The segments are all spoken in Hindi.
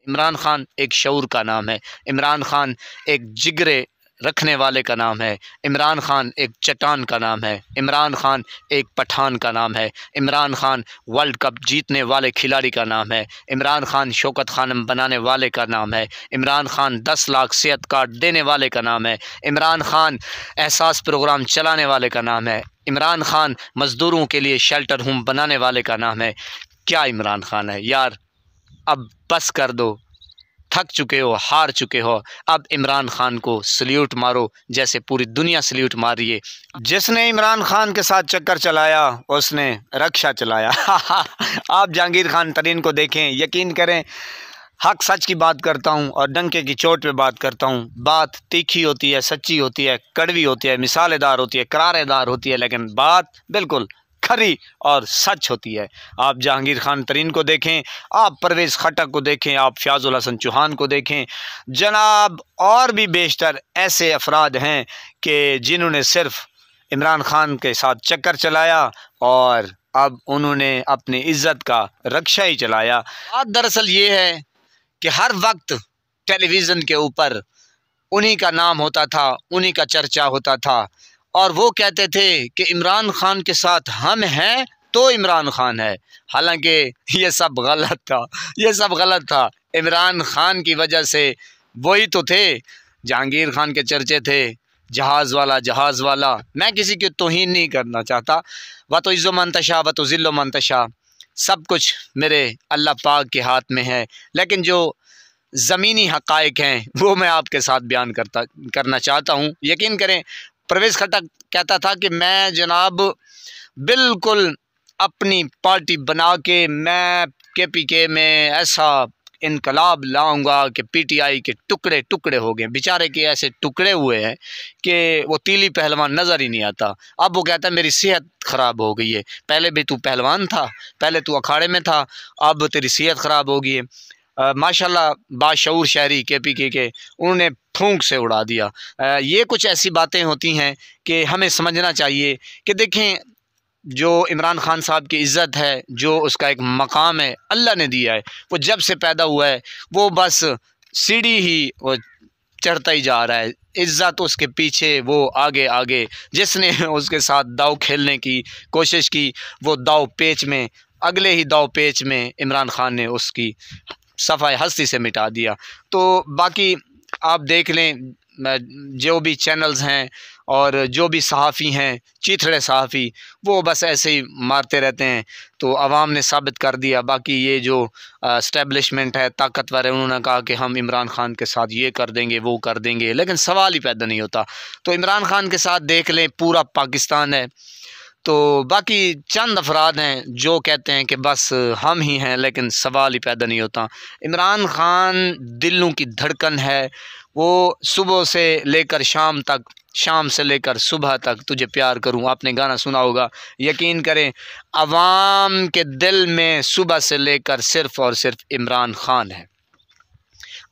इमरान खान एक शऊर का नाम है। इमरान खान एक जिगरे रखने वाले का नाम है। इमरान खान एक चट्टान का नाम है। इमरान खान एक पठान का नाम है। इमरान खान वर्ल्ड कप जीतने वाले खिलाड़ी का नाम है। इमरान खान शौकत खानम बनाने वाले का नाम है। इमरान खान 10 लाख सेहत कार्ड देने वाले का नाम है। इमरान खान एहसास प्रोग्राम चलाने वाले का नाम है। इमरान खान मज़दूरों के लिए शेल्टर होम बनाने वाले का नाम है। क्या इमरान खान है यार, अब बस कर दो। थक चुके हो, हार चुके हो। अब इमरान खान को सल्यूट मारो जैसे पूरी दुनिया सल्यूट मार रही है। जिसने इमरान खान के साथ चक्कर चलाया उसने रक्षा चलाया। आप जहांगीर खान तरीन को देखें, यकीन करें हक सच की बात करता हूँ और डंके की चोट पे बात करता हूँ। बात तीखी होती है, सच्ची होती है, कड़वी होती है, मिसालेदार होती है, करारेदार होती है, लेकिन बात बिल्कुल खरी और सच होती है। आप जहांगीर खान तरीन को देखें, आप परवेज़ खट्टक को देखें, आप फयाजुल हसन चौहान को देखें, जनाब और भी बेशतर ऐसे अफराद हैं कि जिन्होंने सिर्फ इमरान खान के साथ चक्कर चलाया और अब उन्होंने अपनी इज़्ज़त का रक्षा ही चलाया। बात दरअसल ये है कि हर वक्त टेलीविज़न के ऊपर उन्हीं का नाम होता था, उन्हीं का चर्चा होता था और वो कहते थे कि इमरान खान के साथ हम हैं तो इमरान खान है। हालांकि ये सब गलत था, ये सब गलत था। इमरान खान की वजह से वही तो थे। जहांगीर खान के चर्चे थे, जहाज़ वाला जहाज़ वाला। मैं किसी की तौहीन नहीं करना चाहता। व तो इज़्ज़ो मंतशा व तो ज़िल्लो मंतशा, सब कुछ मेरे अल्लाह पाक के हाथ में है, लेकिन जो ज़मीनी हक़ाइक़ हैं वो मैं आपके साथ बयान करना चाहता हूँ। यकीन करें परवेज़ खट्टक कहता था कि मैं जनाब बिल्कुल अपनी पार्टी बना के मैं KPK में ऐसा इनकलाब लाऊंगा कि PTI के टुकड़े टुकड़े हो गए। बेचारे के ऐसे टुकड़े हुए हैं कि वो तीली पहलवान नज़र ही नहीं आता। अब वो कहता है मेरी सेहत ख़राब हो गई है। पहले भी तू पहलवान था, पहले तू अखाड़े में था, अब तेरी सेहत ख़राब हो गई है। माशाल्लाह बाशऊर शहरी KPK के उन्होंने फूंक से उड़ा दिया। ये कुछ ऐसी बातें होती हैं कि हमें समझना चाहिए कि देखें जो इमरान खान साहब की इज़्ज़त है, जो उसका एक मकाम है, अल्लाह ने दिया है। वो जब से पैदा हुआ है वो बस सीढ़ी ही वो चढ़ता ही जा रहा है। इज़्ज़त उसके पीछे, वो आगे आगे। जिसने उसके साथ दाव खेलने की कोशिश की वो दाव पेच में, अगले ही दाव पेच में इमरान खान ने उसकी सफ़ाए हस्ती से मिटा दिया। तो बाकी आप देख लें जो भी चैनल्स हैं और जो भी सहाफ़ी हैं, चीथड़े सहाफ़ी, वो बस ऐसे ही मारते रहते हैं। तो आवाम ने साबित कर दिया। बाकी ये जो इस्टेब्लिशमेंट है, ताकतवर है, उन्होंने कहा कि हम इमरान खान के साथ ये कर देंगे, वो कर देंगे, लेकिन सवाल ही पैदा नहीं होता। तो इमरान खान के साथ देख लें पूरा पाकिस्तान है। तो बाकी चंद अफराद हैं जो कहते हैं कि बस हम ही हैं, लेकिन सवाल ही पैदा नहीं होता। इमरान खान दिलों की धड़कन है। वो सुबह से लेकर शाम तक, शाम से लेकर सुबह तक तुझे प्यार करूं, आपने गाना सुना होगा। यकीन करें अवाम के दिल में सुबह से लेकर सिर्फ़ और सिर्फ इमरान खान है।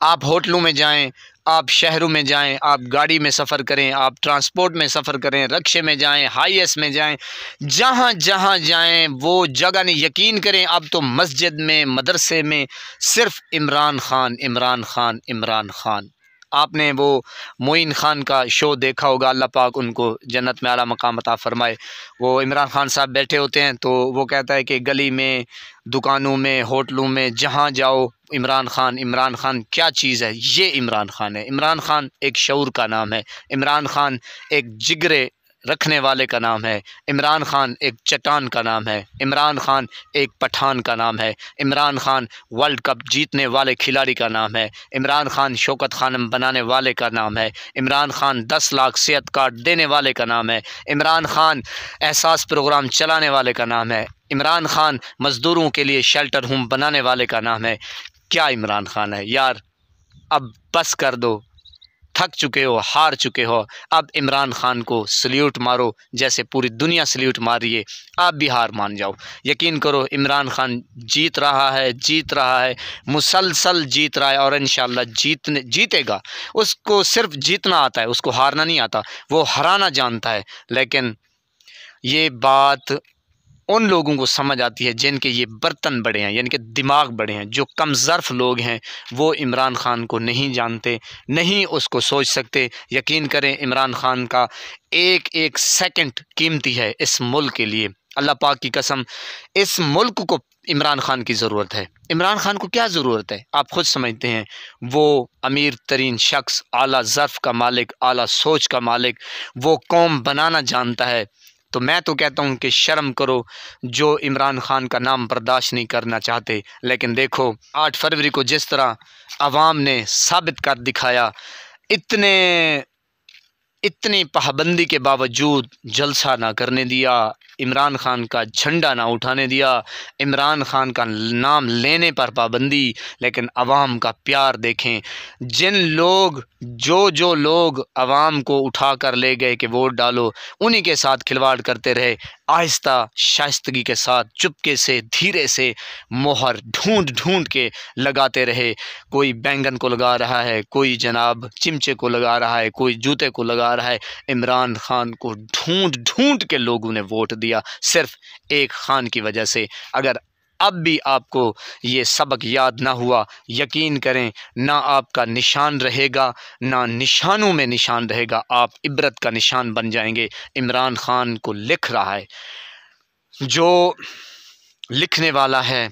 आप होटलों में जाएं, आप शहरों में जाएं, आप गाड़ी में सफ़र करें, आप ट्रांसपोर्ट में सफ़र करें, रक्शे में जाएं, हाईएस में जाएं, जहाँ जहाँ जाएं वो जगह नहीं। यकीन करें अब तो मस्जिद में, मदरसे में सिर्फ़ इमरान खान, इमरान खान, इमरान खान। आपने वो मोइन खान का शो देखा होगा, अल्लाह पाक उनको जन्नत में आला मकाम अता फ़रमाए। वो इमरान खान साहब बैठे होते हैं तो वो कहता है कि गली में, दुकानों में, होटलों में, जहाँ जाओ इमरान खान, इमरान खान क्या चीज़ है, ये इमरान खान है। इमरान खान एक शऊर का नाम है। इमरान खान एक जिगरे रखने वाले का नाम है। इमरान खान एक चट्टान का नाम है। इमरान खान एक पठान का नाम है। इमरान खान वर्ल्ड कप जीतने वाले खिलाड़ी का नाम है। इमरान खान शौकत खानम बनाने वाले का नाम है। इमरान खान 10 लाख सेहत कार्ड देने वाले का नाम है। इमरान खान एहसास प्रोग्राम चलाने वाले का नाम है। इमरान खान मज़दूरों के लिए शेल्टर होम बनाने वाले का नाम है। क्या इमरान खान है यार, अब बस कर दो। थक चुके हो, हार चुके हो। अब इमरान खान को सल्यूट मारो जैसे पूरी दुनिया सल्यूट मार रही है। आप भी हार मान जाओ। यकीन करो इमरान खान जीत रहा है, जीत रहा है, मुसलसल जीत रहा है और इंशाअल्लाह जीतेगा। उसको सिर्फ जीतना आता है, उसको हारना नहीं आता। वो हराना जानता है, लेकिन ये बात उन लोगों को समझ आती है जिनके ये बर्तन बड़े हैं, यानी कि दिमाग बड़े हैं। जो कम ज़र्फ़ लोग हैं वो इमरान ख़ान को नहीं जानते, नहीं उसको सोच सकते। यकीन करें, इमरान ख़ान का एक एक सेकंड कीमती है इस मुल्क के लिए। अल्लाह पाक की कसम, इस मुल्क को इमरान ख़ान की ज़रूरत है। इमरान ख़ान को क्या ज़रूरत है, आप ख़ुद समझते हैं। वो अमीर तरीन शख्स, आला ज़र्फ़ का मालिक, आला सोच का मालिक, वो कौम बनाना जानता है। तो मैं तो कहता हूँ कि शर्म करो जो इमरान ख़ान का नाम बर्दाश्त नहीं करना चाहते। लेकिन देखो 8 फरवरी को जिस तरह आवाम ने साबित कर दिखाया, इतनी पाबंदी के बावजूद जलसा ना करने दिया, इमरान ख़ान का झंडा ना उठाने दिया, इमरान ख़ान का नाम लेने पर पाबंदी। लेकिन अवाम का प्यार देखें। जिन लोग जो लोग अवाम को उठा कर ले गए कि वोट डालो, उन्हीं के साथ खिलवाड़ करते रहे। आहिस्ता शाइस्तगी के साथ, चुपके से, धीरे से मोहर ढूंढ ढूंढ के लगाते रहे। कोई बैंगन को लगा रहा है, कोई जनाब चिमचे को लगा रहा है, कोई जूते को लगा रहा है। इमरान ख़ान को ढूंढ ढूंढ के लोगों ने वोट दिया, सिर्फ एक खान की वजह से। अगर अब भी आपको ये सबक याद ना हुआ, यकीन करें, ना आपका निशान रहेगा, ना निशानों में निशान रहेगा, आप इबरत का निशान बन जाएंगे। इमरान ख़ान को लिख रहा है, जो लिखने वाला है,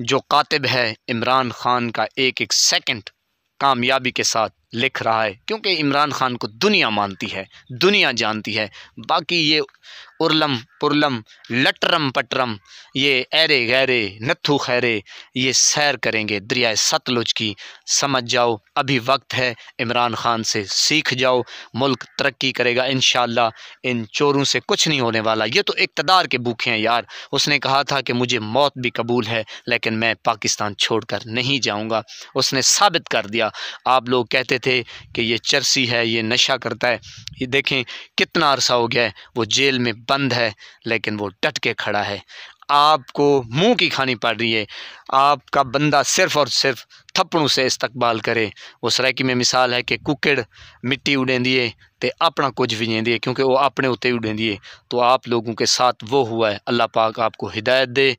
जो कातिब है, इमरान ख़ान का एक एक सेकंड कामयाबी के साथ लिख रहा है। क्योंकि इमरान ख़ान को दुनिया मानती है, दुनिया जानती है। बाकी ये उर्लम पुरलम लटरम पटरम, ये ऐरे गैरे नत्थु खैरे, ये सैर करेंगे दरियाए सतलुज की। समझ जाओ, अभी वक्त है, इमरान ख़ान से सीख जाओ, मुल्क तरक्की करेगा इंशाअल्लाह। इन चोरों से कुछ नहीं होने वाला। ये तो इक़्तिदार के भूखे हैं यार। उसने कहा था कि मुझे मौत भी कबूल है, लेकिन मैं पाकिस्तान छोड़कर नहीं जाऊँगा। उसने साबित कर दिया। आप लोग कहते थे कि ये चरसी है, ये नशा करता है। ये देखें कितना अरसा हो गया है वो जेल में बंद है, लेकिन वो डट के खड़ा है। आपको मुंह की खानी पड़ रही है। आपका बंदा सिर्फ़ और सिर्फ थप्पड़ों से इस्तकबाल करे। उस रैकी में मिसाल है कि कुकड़ मिट्टी उड़ेंदी है तो अपना कुछ भी नहीं दिए, क्योंकि वो अपने उत्ते उड़ेंदी है। तो आप लोगों के साथ वो हुआ है। अल्लाह पाक आपको हिदायत दे।